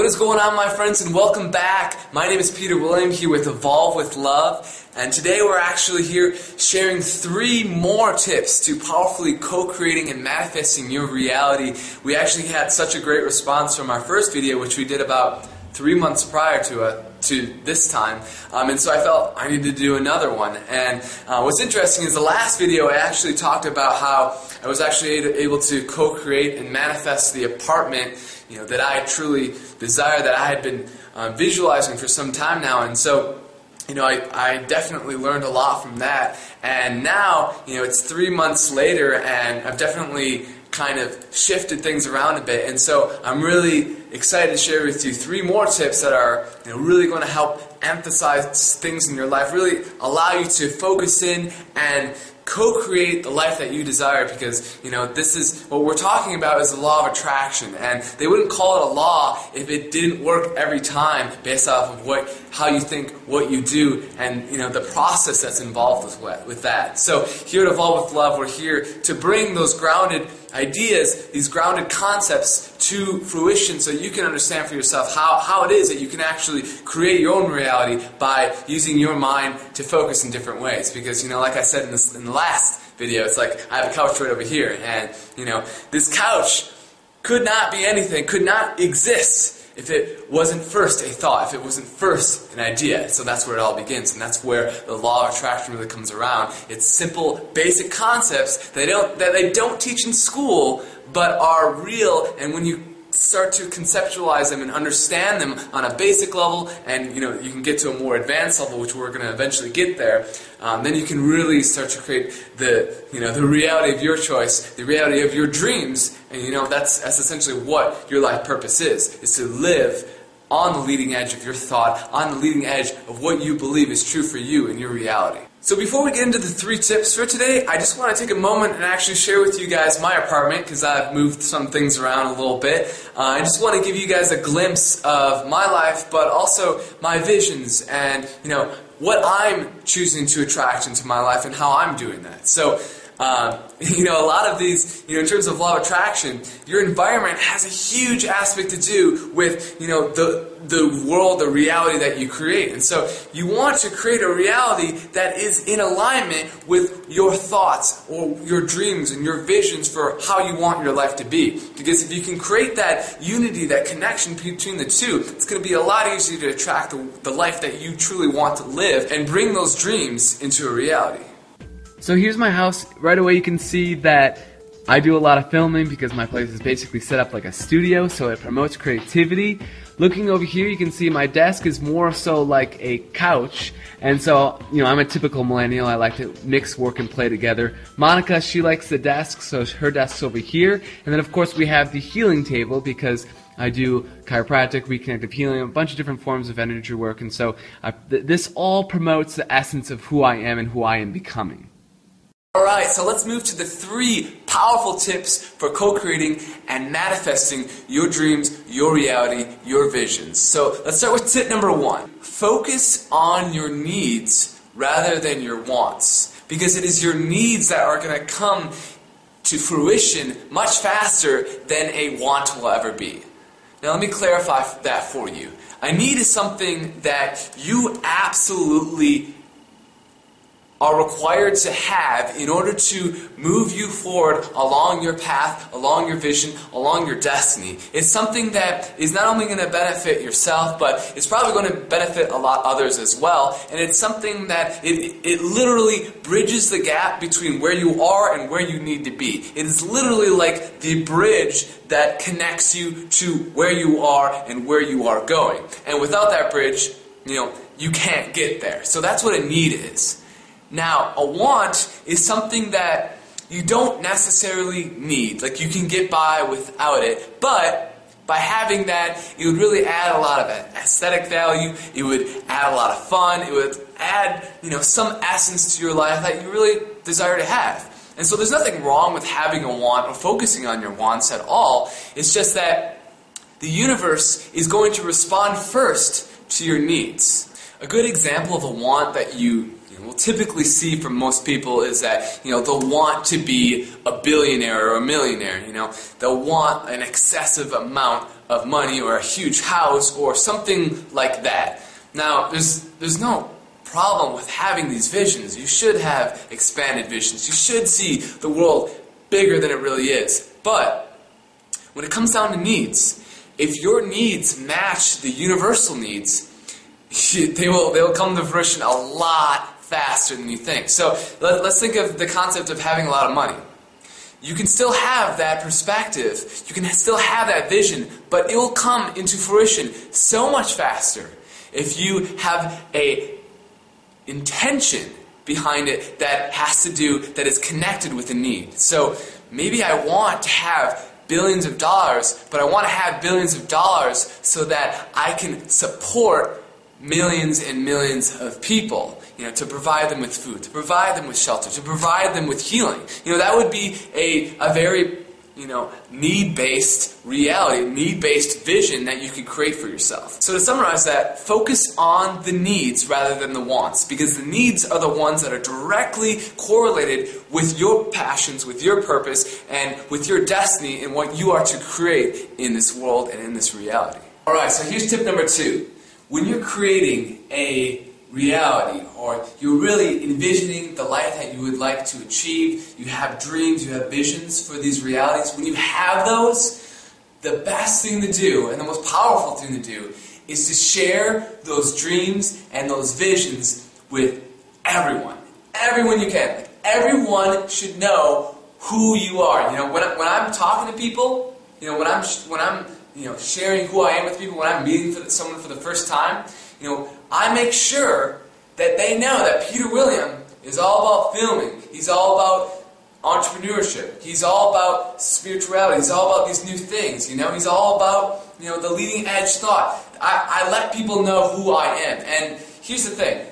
What is going on, my friends, and welcome back. My name is Peter William here with Evolve with Love, and today we're actually here sharing 3 more tips to powerfully co-creating and manifesting your reality. We actually had such a great response from our first video, which we did about 3 months prior to this time, and so I felt I needed to do another one. And what's interesting is the last video I actually talked about how I was actually able to co-create and manifest the apartment that I truly desire, that I had been visualizing for some time now. And so I definitely learned a lot from that. And now it's 3 months later, and I've definitely kind of shifted things around a bit, and so I'm really excited to share with you 3 more tips that are really going to help emphasize things in your life, really allow you to focus in and co-create the life that you desire, because this is what we're talking about is the law of attraction, and they wouldn't call it a law if it didn't work every time based off of how you think, what you do, and the process that's involved with that. So here at Evolve with Love, we're here to bring those grounded ideas, these grounded concepts to fruition, so you can understand for yourself how it is that you can actually create your own reality by using your mind to focus in different ways. Because like I said in the last video, it's like I have a couch right over here, and this couch could not be anything, could not exist if it wasn't first a thought, if it wasn't first an idea. So that's where it all begins, and that's where the law of attraction really comes around. It's simple, basic concepts that they don't teach in school, but are real, and when you start to conceptualize them and understand them on a basic level, and you can get to a more advanced level, which we're going to eventually get there, then you can really start to create the reality of your choice, the reality of your dreams, and that's essentially what your life purpose is to live on the leading edge of your thought, on the leading edge of what you believe is true for you in your reality. So before we get into the 3 tips for today, I just want to take a moment and actually share with you guys my apartment, because I've moved some things around a little bit. I just want to give you guys a glimpse of my life, but also my visions and what I'm choosing to attract into my life and how I'm doing that. So a lot of these, in terms of law of attraction, your environment has a huge aspect to do with, the world, the reality that you create. And so you want to create a reality that is in alignment with your thoughts or your dreams and your visions for how you want your life to be. Because if you can create that unity, that connection between the two, it's going to be a lot easier to attract the life that you truly want to live and bring those dreams into a reality. So here's my house. Right away you can see that I do a lot of filming because my place is basically set up like a studio, so it promotes creativity. Looking over here, you can see my desk is more so like a couch, and so, I'm a typical millennial. I like to mix work and play together. Monica, she likes the desk, so her desk's over here. And then, of course, we have the healing table because I do chiropractic, reconnective healing, a bunch of different forms of energy work, and so this all promotes the essence of who I am and who I am becoming. Alright, so let's move to the 3 powerful tips for co-creating and manifesting your dreams, your reality, your visions. So let's start with tip number 1. Focus on your needs rather than your wants, because it is your needs that are going to come to fruition much faster than a want will ever be. Now let me clarify that for you. A need is something that you absolutely are required to have in order to move you forward along your path, along your vision, along your destiny. It's something that is not only going to benefit yourself, but it's probably going to benefit a lot others as well. And it's something that it literally bridges the gap between where you are and where you need to be. It is literally like the bridge that connects you to where you are and where you are going. And without that bridge, you can't get there. So that's what a need is. Now, a want is something that you don't necessarily need. Like, you can get by without it, but by having that, it would really add a lot of aesthetic value, it would add a lot of fun, it would add, some essence to your life that you really desire to have. And so there's nothing wrong with having a want or focusing on your wants at all. It's just that the universe is going to respond first to your needs. A good example of a want that you we'll typically see from most people is that, they'll want to be a billionaire or a millionaire, they'll want an excessive amount of money or a huge house or something like that. Now, there's no problem with having these visions. You should have expanded visions. You should see the world bigger than it really is. But when it comes down to needs, if your needs match the universal needs, they'll come to fruition a lot faster than you think. So let's think of the concept of having a lot of money. You can still have that perspective, you can still have that vision, but it will come into fruition so much faster if you have a intention behind it that is connected with a need. So maybe I want to have billions of dollars, but I want to have billions of dollars so that I can support millions and millions of people. To provide them with food, to provide them with shelter, to provide them with healing. That would be a very, need-based reality, need-based vision that you could create for yourself. So to summarize that, focus on the needs rather than the wants, because the needs are the ones that are directly correlated with your passions, with your purpose, and with your destiny and what you are to create in this world and in this reality. Alright, so here's tip number 2. When you're creating a reality, or you're really envisioning the life that you would like to achieve, you have dreams, you have visions for these realities, when you have those, the best thing to do, and the most powerful thing to do, is to share those dreams and those visions with everyone. Everyone you can. Everyone should know who you are. When I'm talking to people, when I'm sharing who I am with people, when I'm meeting someone for the first time, I make sure that they know that Peter William is all about filming. He's all about entrepreneurship. He's all about spirituality. He's all about these new things. He's all about the leading edge thought. I let people know who I am. And here's the thing.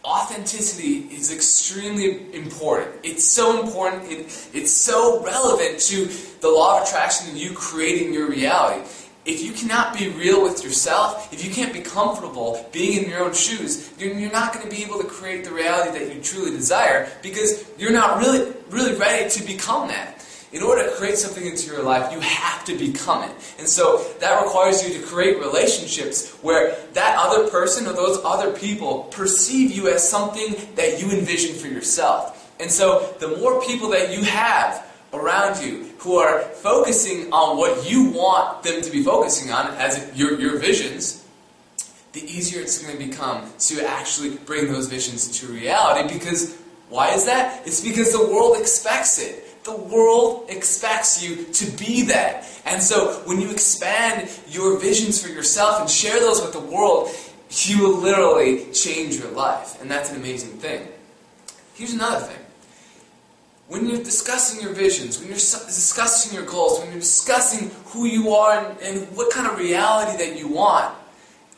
Authenticity is extremely important. It's so important. It's so relevant to the law of attraction and you creating your reality. If you cannot be real with yourself, if you can't be comfortable being in your own shoes, you're not going to be able to create the reality that you truly desire because you're not really ready to become that. In order to create something into your life, you have to become it. And so that requires you to create relationships where that other person or those other people perceive you as something that you envision for yourself. And so the more people that you have around you who are focusing on what you want them to be focusing on as your visions, the easier it's going to become to actually bring those visions into reality. Because why is that? It's because the world expects it. The world expects you to be that. And so when you expand your visions for yourself and share those with the world, you will literally change your life. And that's an amazing thing. Here's another thing. When you're discussing your visions, when you're discussing your goals, when you're discussing who you are and what kind of reality that you want,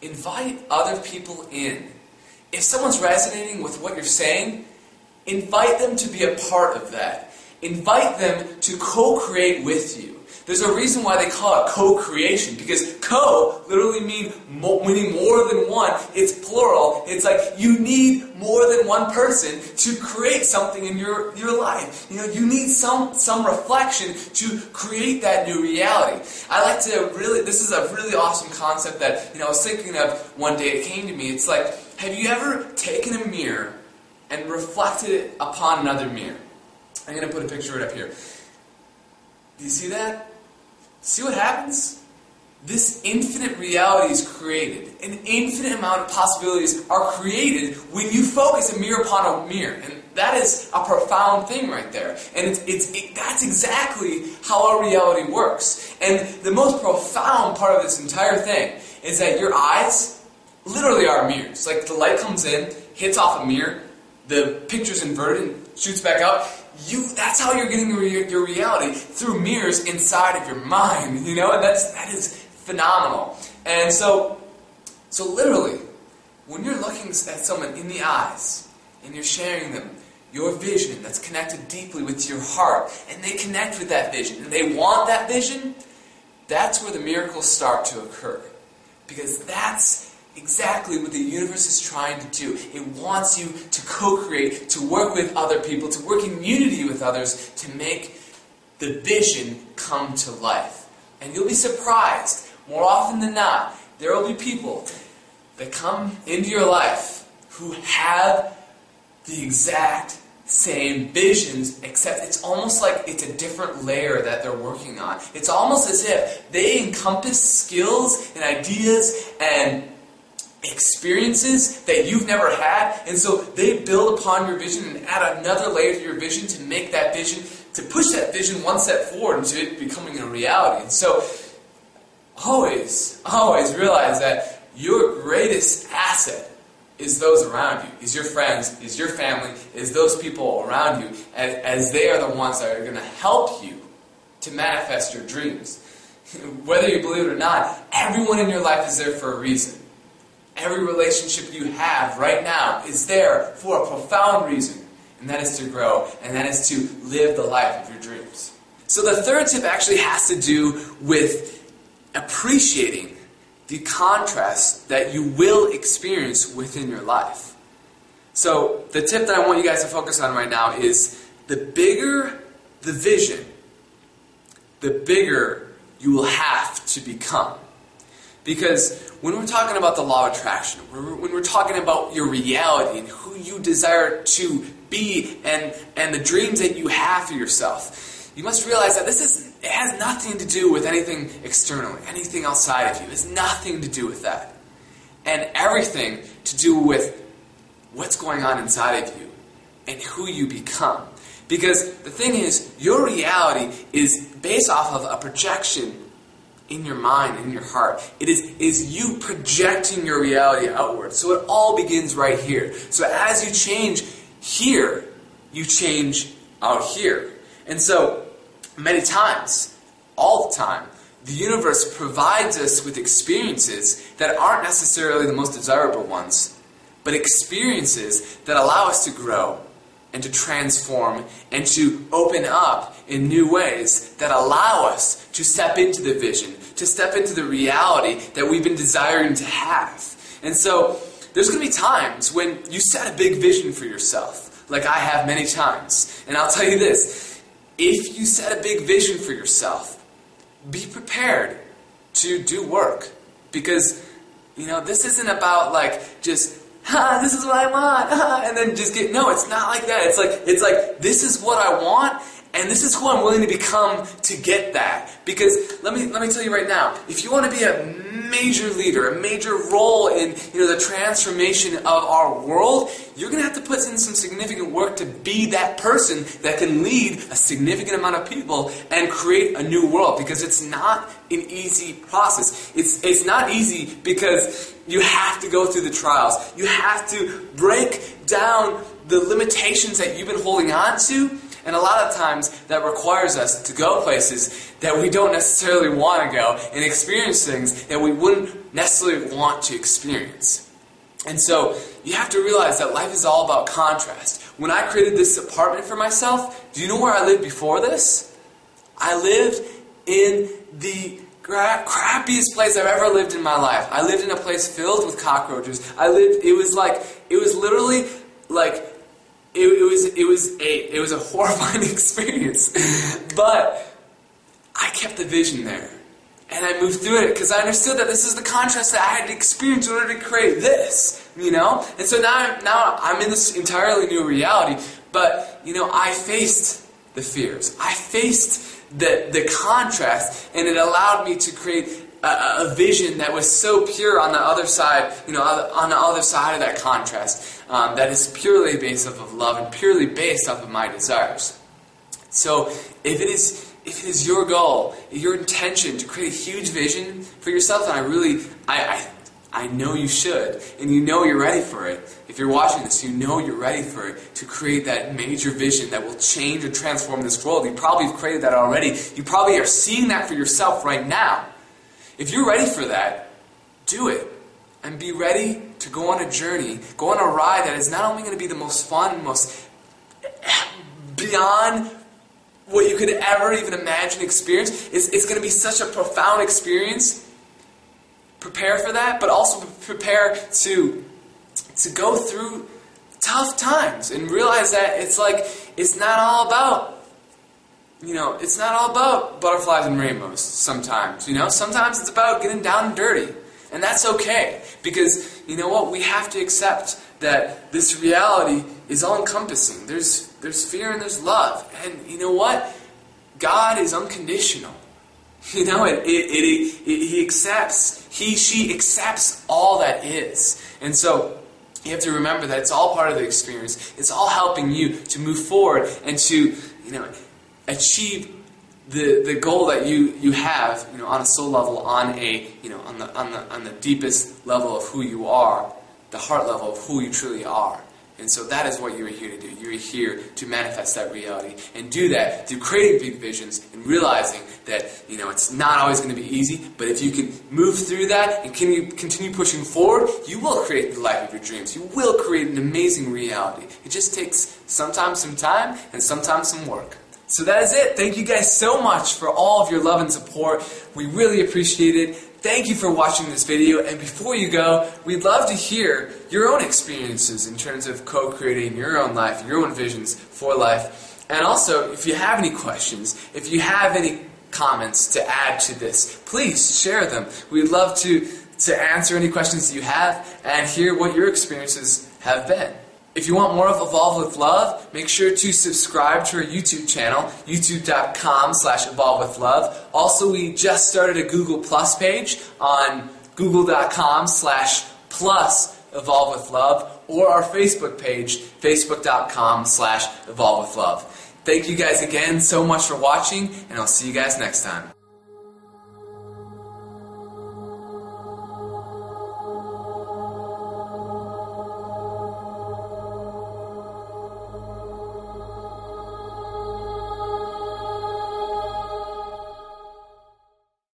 invite other people in. If someone's resonating with what you're saying, invite them to be a part of that. Invite them to co-create with you. There's a reason why they call it co-creation, because co literally meaning more than one. It's plural. It's like you need more than one person to create something in your life. You need some reflection to create that new reality. This is a really awesome concept that I was thinking of one day. It came to me. It's like, have you ever taken a mirror and reflected it upon another mirror? I'm going to put a picture right up here. Do you see that? See what happens? This infinite reality is created. An infinite amount of possibilities are created when you focus a mirror upon a mirror. And that is a profound thing right there. And that's exactly how our reality works. And the most profound part of this entire thing is that your eyes literally are mirrors. Like the light comes in, hits off a mirror, the picture's inverted and shoots back out. That's how you're getting your reality, through mirrors inside of your mind, and that is phenomenal. And so literally, when you're looking at someone in the eyes, and you're sharing them your vision that's connected deeply with your heart, and they connect with that vision, and they want that vision, that's where the miracles start to occur. Because that's exactly what the universe is trying to do. It wants you to co-create, to work with other people, to work in unity with others, to make the vision come to life. And you'll be surprised more often than not, there will be people that come into your life who have the exact same visions, except it's almost like it's a different layer that they're working on. It's almost as if they encompass skills and ideas and experiences that you've never had, and so they build upon your vision and add another layer to your vision to make that vision, to push that vision one step forward into it becoming a reality. And so always realize that your greatest asset is those around you, is your friends, is your family, is those people around you, as they are the ones that are going to help you to manifest your dreams. Whether you believe it or not, everyone in your life is there for a reason. Every relationship you have right now is there for a profound reason, and that is to grow, and that is to live the life of your dreams. So the third tip actually has to do with appreciating the contrast that you will experience within your life. So the tip that I want you guys to focus on right now is the bigger the vision, the bigger you will have to become. Because when we're talking about the law of attraction, when we're talking about your reality and who you desire to be and the dreams that you have for yourself, you must realize that it has nothing to do with anything externally, anything outside of you. It has nothing to do with that. And everything to do with what's going on inside of you and who you become. Because the thing is, your reality is based off of a projection in your mind, in your heart. It is you projecting your reality outward. So it all begins right here. So as you change here, you change out here. And so, many times, all the time, the universe provides us with experiences that aren't necessarily the most desirable ones, but experiences that allow us to grow and to transform and to open up in new ways that allow us to step into the vision, to step into the reality that we've been desiring to have. And so, there's going to be times when you set a big vision for yourself, like I have many times. And I'll tell you this, if you set a big vision for yourself, be prepared to do work. Because, this isn't about just, this is what I want, and then just get, no, it's not like that. It's like, this is what I want, and this is who I'm willing to become to get that. Because, let me tell you right now, if you want to be a major leader, a major role in the transformation of our world, you're going to have to put in some significant work to be that person that can lead a significant amount of people and create a new world. Because it's not an easy process. It's not easy because you have to go through the trials. You have to break down the limitations that you've been holding on to. And a lot of times that requires us to go places that we don't necessarily want to go and experience things that we wouldn't necessarily want to experience. And so you have to realize that life is all about contrast. When I created this apartment for myself, do you know where I lived before this? I lived in the crappiest place I've ever lived in my life. I lived in a place filled with cockroaches. It was a horrifying experience. But I kept the vision there. And I moved through it because I understood that this is the contrast that I had to experience in order to create this, And so now I'm in this entirely new reality. But, I faced the fears. I faced the contrast, and it allowed me to create a vision that was so pure on the other side, on the other side of that contrast, that is purely based off of love and purely based off of my desires. So if it is your goal, your intention to create a huge vision for yourself, and I know you should, and you're ready for it. If you're watching this, you're ready for it, to create that major vision that will change and transform this world. You probably have created that already. You probably are seeing that for yourself right now. If you're ready for that, do it. And be ready to go on a journey, go on a ride that is not only going to be the most fun, most beyond what you could ever even imagine experience. It's going to be such a profound experience. Prepare for that, but also prepare to go through tough times and realize that it's not all about it's not all about butterflies and rainbows sometimes. Sometimes it's about getting down and dirty. And that's okay. Because, you know what? We have to accept that this reality is all-encompassing. There's fear and there's love. And you know what? God is unconditional. She accepts all that is. And so, you have to remember that it's all part of the experience. It's all helping you to move forward and to, achieve the goal that you have, on a soul level, on the deepest level of who you are, the heart level of who you truly are. And so that is what you are here to do. You are here to manifest that reality and do that through creating big visions and realizing that it's not always going to be easy, but if you can move through that and continue pushing forward, you will create the life of your dreams. You will create an amazing reality. It just takes sometimes some time and sometimes some work. So that is it. Thank you guys so much for all of your love and support. We really appreciate it. Thank you for watching this video, and before you go, we'd love to hear your own experiences in terms of co-creating your own life, your own visions for life. And also, if you have any questions, if you have any comments to add to this, please share them. We'd love to answer any questions you have and hear what your experiences have been. If you want more of Evolve with Love, make sure to subscribe to our YouTube channel, youtube.com/evolvewithlove. Also, we just started a Google Plus page on google.com/plus-evolvewithlove, or our Facebook page, facebook.com/evolvewithlove. Thank you guys again so much for watching, and I'll see you guys next time.